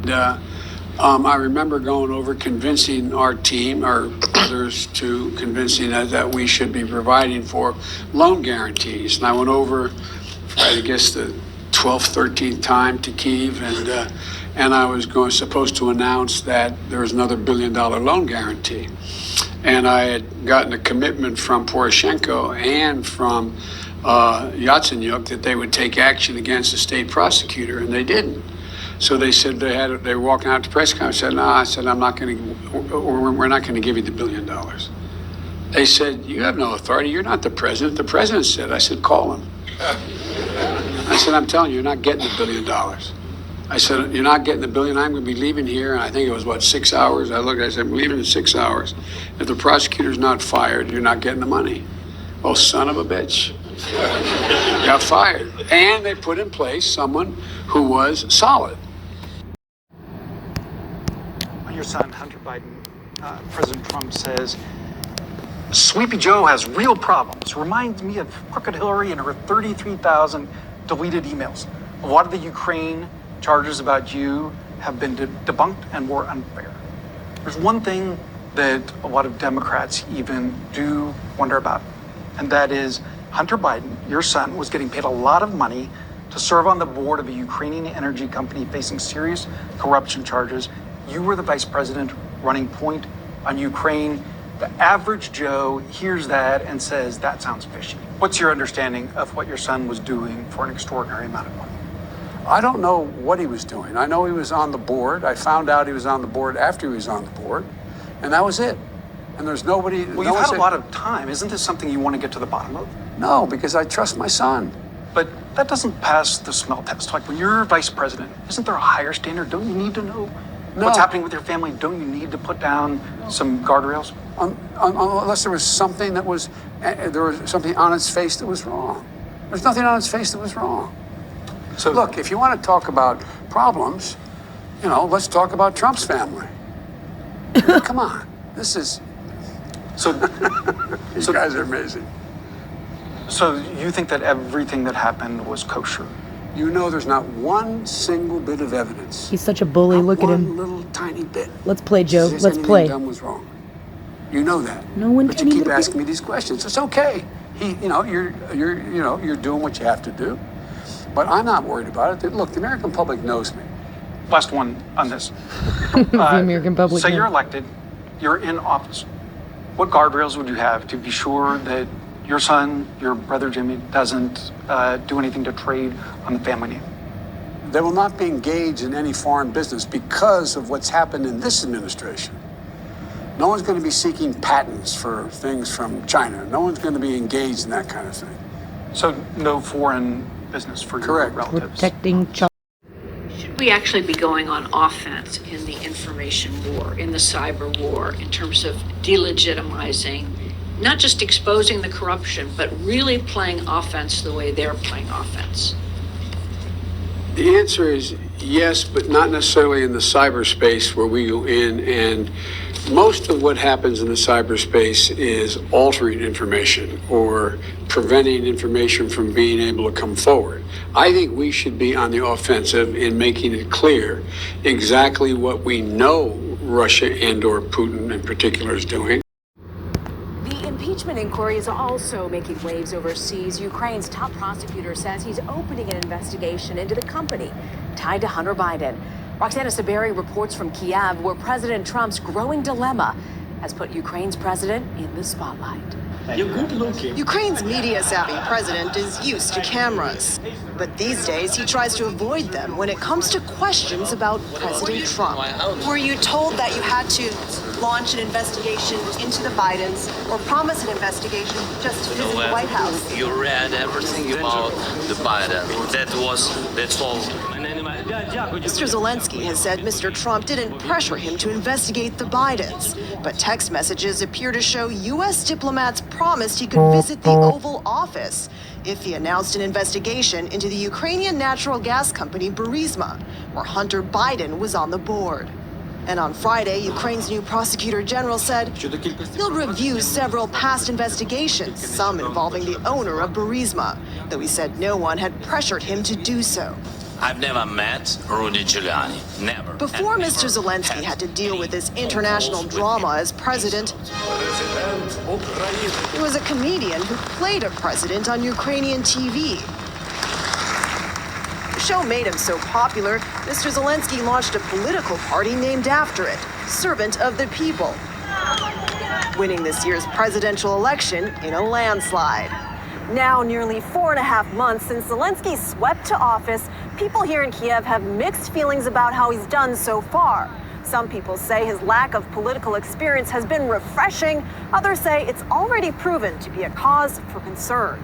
I remember going over convincing our team or others to convincing us that we should be providing for loan guarantees. And I went over, I guess, the 12th, 13th time to Kyiv, and I was supposed to announce that there was another $1 billion loan guarantee. And I had gotten a commitment from Poroshenko and from Yatsenyuk that they would take action against the state prosecutor, and they didn't. So they said they were walking out to press conference. I said, no, I said, I'm not going to, we're not going to give you the $1 billion. They said, you have no authority. You're not the president. The president said. I said, call him. I said, I'm telling you, you're not getting the $1 billion. I said, you're not getting the $1 billion. I'm going to be leaving here. And I think it was, 6 hours? I looked, I said, I'm leaving in 6 hours. If the prosecutor's not fired, you're not getting the money. Oh, son of a bitch. Got fired. And they put in place someone who was solid. Your son, Hunter Biden, President Trump says, Sleepy Joe has real problems. Reminds me of Crooked Hillary and her 33,000 deleted emails. A lot of the Ukraine charges about you have been debunked and were unfair. There's one thing that a lot of Democrats even do wonder about, and that is Hunter Biden, your son, was getting paid a lot of money to serve on the board of a Ukrainian energy company facing serious corruption charges. You were the vice president running point on Ukraine. The average Joe hears that and says, that sounds fishy. What's your understanding of what your son was doing for an extraordinary amount of money? I don't know what he was doing. I know he was on the board. I found out he was on the board after he was on the board, and that was it. And there's nobody... Well, you've had a lot of time. Isn't this something you want to get to the bottom of? No, because I trust my son. But that doesn't pass the smell test. Like, when you're vice president, isn't there a higher standard? Don't you need to know what's happening with your family? Don't you need to put down some guardrails? Unless there was something that was, there was something on its face that was wrong. There's nothing on its face that was wrong. So look, if you want to talk about problems, let's talk about Trump's family. Come on, this is. These guys are amazing. So you think that everything that happened was kosher? There's not one single bit of evidence. He's such a bully. Not Look at him. One little tiny bit. Let's play, Joe. Let's play. Done was wrong. You know that. No one. But you keep asking me these questions. It's okay. You're doing what you have to do. But I'm not worried about it. Look, the American public knows me. Last one on this. The American public. So you're elected. You're in office. What guardrails would you have to be sure that your son, your brother Jimmy, doesn't do anything to trade on the family name? They will not be engaged in any foreign business because of what's happened in this administration. No one's going to be seeking patents for things from China. No one's going to be engaged in that kind of thing. So no foreign business for your relatives? Protecting China. Should we actually be going on offense in the information war, in the cyber war, in terms of delegitimizing, not just exposing the corruption, but really playing offense the way they're playing offense? The answer is yes, but not necessarily in the cyberspace where we go in, and most of what happens in the cyberspace is altering information or preventing information from being able to come forward. I think we should be on the offensive in making it clear exactly what we know Russia and or Putin in particular is doing. The impeachment inquiry is also making waves overseas. Ukraine's top prosecutor says he's opening an investigation into the company tied to Hunter Biden. Roxana Saberi reports from Kiev, where President Trump's growing dilemma has put Ukraine's president in the spotlight. Ukraine's media-savvy president is used to cameras. But these days, he tries to avoid them when it comes to questions about President Trump. Were you told that you had to launch an investigation into the Bidens or promise an investigation just to visit the White House? You read everything about the Biden. That's all. Mr. Zelensky has said Mr. Trump didn't pressure him to investigate the Bidens, but text messages appear to show U.S. diplomats promised he could visit the Oval Office if he announced an investigation into the Ukrainian natural gas company Burisma, where Hunter Biden was on the board. And on Friday, Ukraine's new prosecutor general said he'll review several past investigations, some involving the owner of Burisma, though he said no one had pressured him to do so. I've never met Rudy Giuliani. Never. Before And Mr. never Zelensky had to deal with this international drama as president, he was a comedian who played a president on Ukrainian TV. The show made him so popular, Mr. Zelensky launched a political party named after it, Servant of the People, winning this year's presidential election in a landslide. Now, nearly 4.5 months since Zelensky swept to office, people here in Kiev have mixed feelings about how he's done so far. Some people say his lack of political experience has been refreshing. Others say it's already proven to be a cause for concern.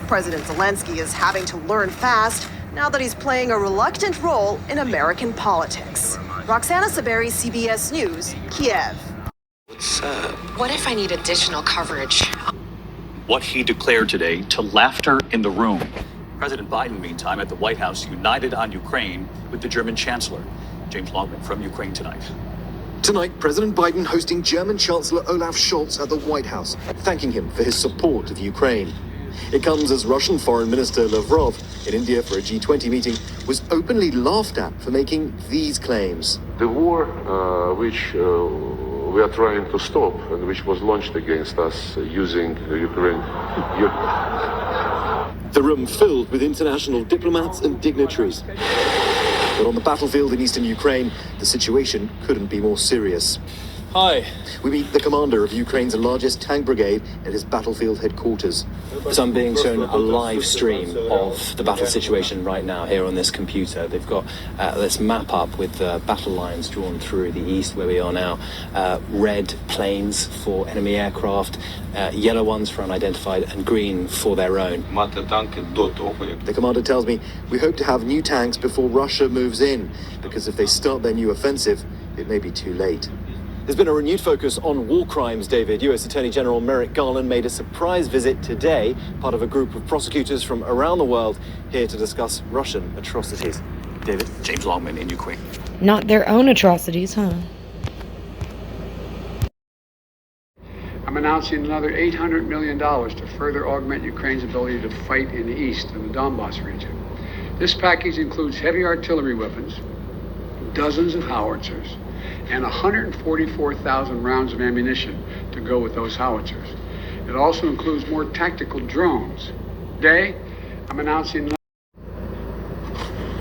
President Zelensky is having to learn fast now that he's playing a reluctant role in American politics. Roxana Saberi, CBS News, Kiev. What if I need additional coverage? What he declared today to laughter in the room. President Biden, meantime, at the White House, united on Ukraine with the German Chancellor. James Longman from Ukraine tonight. Tonight, President Biden hosting German Chancellor Olaf Scholz at the White House, thanking him for his support of Ukraine. It comes as Russian Foreign Minister Lavrov in India for a G20 meeting was openly laughed at for making these claims. The war which we are trying to stop and which was launched against us using Ukraine. The room filled with international diplomats and dignitaries. But on the battlefield in eastern Ukraine, the situation couldn't be more serious. Hi. We meet the commander of Ukraine's largest tank brigade at his battlefield headquarters. So I'm being shown a live stream of the battle situation right now here on this computer. They've got this map up with battle lines drawn through the east where we are now. Red planes for enemy aircraft, yellow ones for unidentified, and green for their own. The commander tells me we hope to have new tanks before Russia moves in, because if they start their new offensive, it may be too late. There's been a renewed focus on war crimes, David. U.S. Attorney General Merrick Garland made a surprise visit today, part of a group of prosecutors from around the world here to discuss Russian atrocities. David, James Longman in Ukraine. Not their own atrocities, huh? I'm announcing another $800 million to further augment Ukraine's ability to fight in the east in the Donbas region. This package includes heavy artillery weapons, dozens of howitzers, and 144,000 rounds of ammunition to go with those howitzers. It also includes more tactical drones. Today, I'm announcing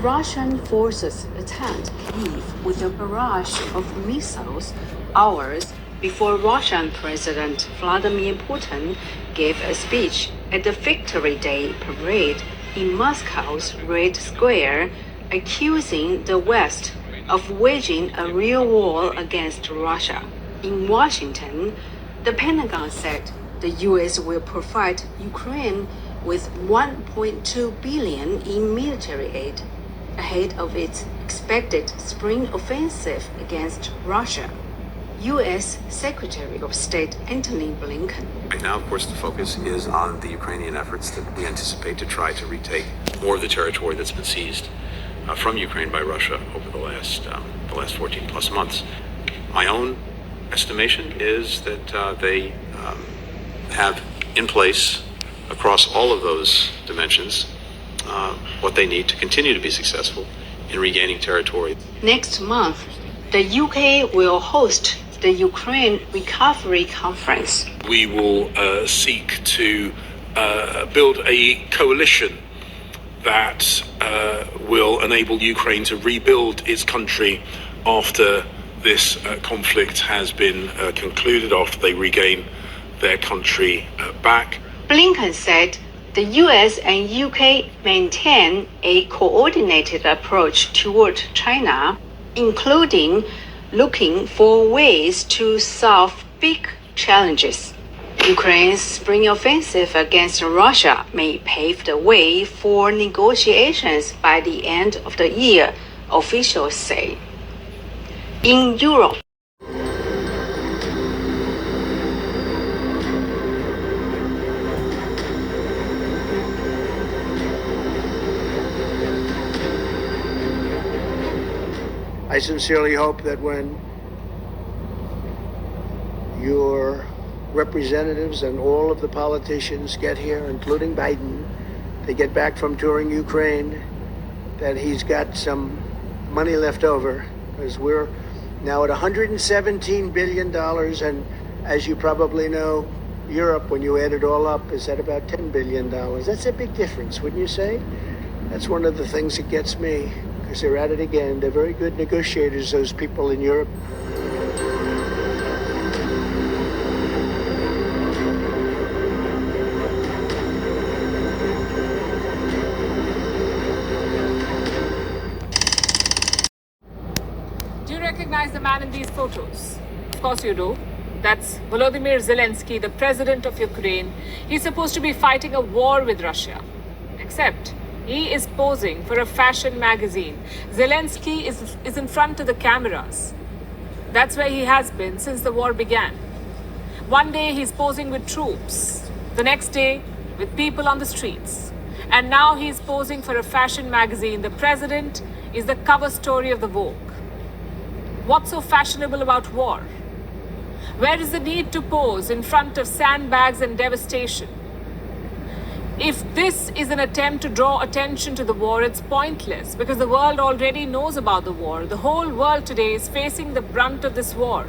Russian forces attacked Kyiv with a barrage of missiles hours before Russian President Vladimir Putin gave a speech at the Victory Day parade in Moscow's Red Square, accusing the West of waging a real war against Russia. In Washington, the Pentagon said the U.S. will provide Ukraine with $1.2 billion in military aid ahead of its expected spring offensive against Russia. U.S. Secretary of State Antony Blinken. Right now, of course, the focus is on the Ukrainian efforts that we anticipate to try to retake more of the territory that's been seized from Ukraine by Russia over the last 14 plus months. My own estimation is that they have in place across all of those dimensions what they need to continue to be successful in regaining territory. Next month, the UK will host the Ukraine Recovery Conference. We will seek to build a coalition that will enable Ukraine to rebuild its country after this conflict has been concluded, after they regain their country back. Blinken said the US and UK maintain a coordinated approach toward China, including looking for ways to solve big challenges. Ukraine's spring offensive against Russia may pave the way for negotiations by the end of the year, officials say. In Europe, I sincerely hope that when your representatives and all of the politicians get here, including Biden, they get back from touring Ukraine, that he's got some money left over, because we're now at $117 billion, and as you probably know, Europe, when you add it all up, is at about $10 billion. That's a big difference, wouldn't you say? That's one of the things that gets me, because they're at it again. They're very good negotiators, those people in Europe. Do you recognize the man in these photos? Of course you do. That's Volodymyr Zelensky, the president of Ukraine. He's supposed to be fighting a war with Russia. Except he is posing for a fashion magazine. Zelensky is in front of the cameras. That's where he has been since the war began. One day he's posing with troops. The next day with people on the streets. And now he's posing for a fashion magazine. The president is the cover story of the Vogue. What's so fashionable about war? Where is the need to pose in front of sandbags and devastation? If this is an attempt to draw attention to the war, it's pointless because the world already knows about the war. The whole world today is facing the brunt of this war.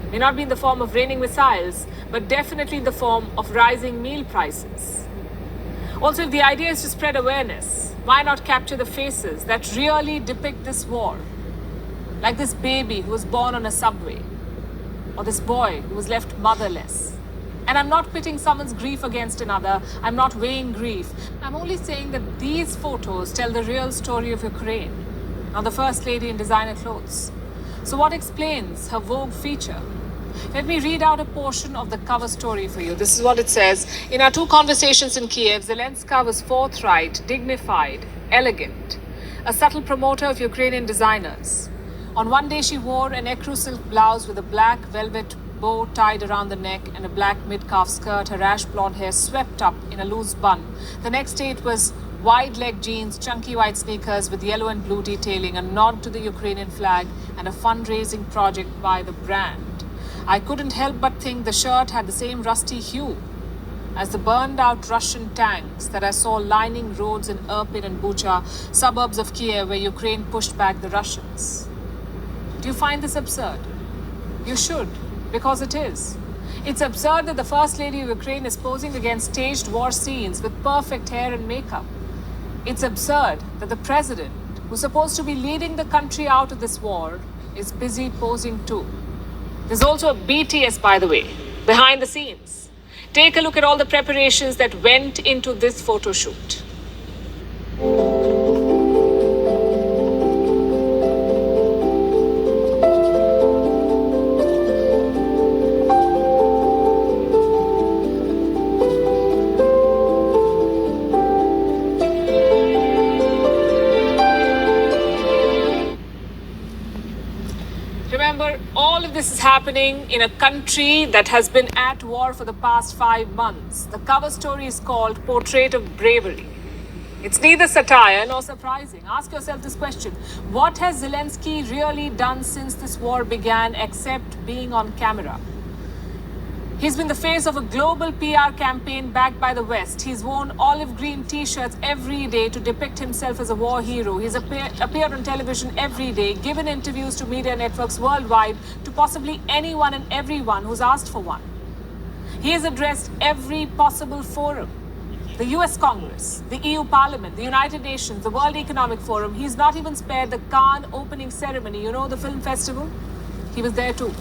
It may not be in the form of raining missiles, but definitely in the form of rising meal prices. Also, if the idea is to spread awareness, why not capture the faces that really depict this war? Like this baby who was born on a subway, or this boy who was left motherless. And I'm not pitting someone's grief against another. I'm not weighing grief. I'm only saying that these photos tell the real story of Ukraine, not the First Lady in designer clothes. So what explains her Vogue feature? Let me read out a portion of the cover story for you. This is what it says. In our 2 conversations in Kiev, Zelenska was forthright, dignified, elegant, a subtle promoter of Ukrainian designers. On one day, she wore an ecru silk blouse with a black velvet bow tied around the neck and a black mid-calf skirt, her ash blonde hair swept up in a loose bun. The next day, it was wide-leg jeans, chunky white sneakers with yellow and blue detailing, a nod to the Ukrainian flag, and a fundraising project by the brand. I couldn't help but think the shirt had the same rusty hue as the burned-out Russian tanks that I saw lining roads in Irpin and Bucha, suburbs of Kiev, where Ukraine pushed back the Russians. Do you find this absurd? You should, because it is. It's absurd that the First Lady of Ukraine is posing against staged war scenes with perfect hair and makeup. It's absurd that the president, who's supposed to be leading the country out of this war, is busy posing too. There's also a BTS, by the way, behind the scenes. Take a look at all the preparations that went into this photo shoot. Remember, all of this is happening in a country that has been at war for the past 5 months. The cover story is called Portrait of Bravery. It's neither satire nor surprising. Ask yourself this question. What has Zelensky really done since this war began except being on camera? He's been the face of a global PR campaign backed by the West. He's worn olive green t-shirts every day to depict himself as a war hero. He's appeared on television every day, given interviews to media networks worldwide, to possibly anyone and everyone who's asked for one. He has addressed every possible forum. The US Congress, the EU Parliament, the United Nations, the World Economic Forum. He's not even spared the Cannes opening ceremony. You know, the film festival? He was there too.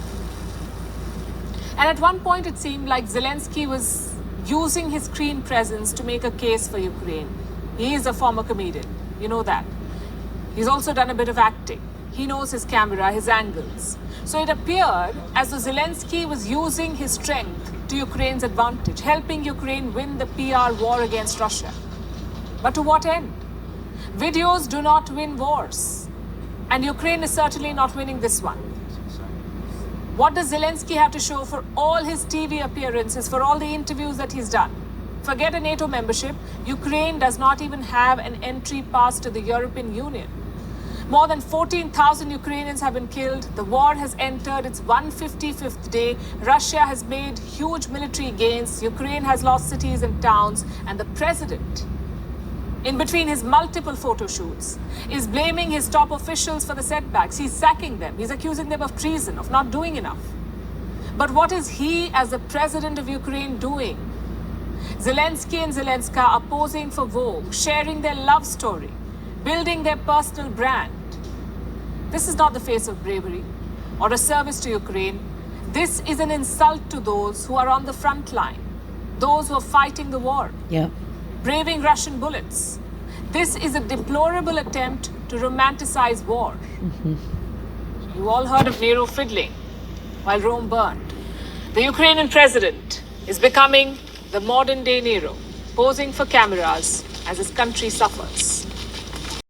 And at one point, it seemed like Zelensky was using his screen presence to make a case for Ukraine. He is a former comedian. You know that. He's also done a bit of acting. He knows his camera, his angles. So it appeared as though Zelensky was using his strength to Ukraine's advantage, helping Ukraine win the PR war against Russia. But to what end? Videos do not win wars. And Ukraine is certainly not winning this one. What does Zelensky have to show for all his TV appearances, for all the interviews that he's done? Forget a NATO membership, Ukraine does not even have an entry pass to the European Union. More than 14,000 Ukrainians have been killed. The war has entered its 155th day. Russia has made huge military gains. Ukraine has lost cities and towns. And the president in between his multiple photo shoots, is blaming his top officials for the setbacks. He's sacking them. He's accusing them of treason, of not doing enough. But what is he, as the president of Ukraine, doing? Zelensky and Zelenska are posing for Vogue, sharing their love story, building their personal brand. This is not the face of bravery or a service to Ukraine. This is an insult to those who are on the front line, those who are fighting the war, braving Russian bullets. This is a deplorable attempt to romanticize war. You all heard of Nero fiddling while Rome burned. The Ukrainian president is becoming the modern-day Nero, posing for cameras as his country suffers.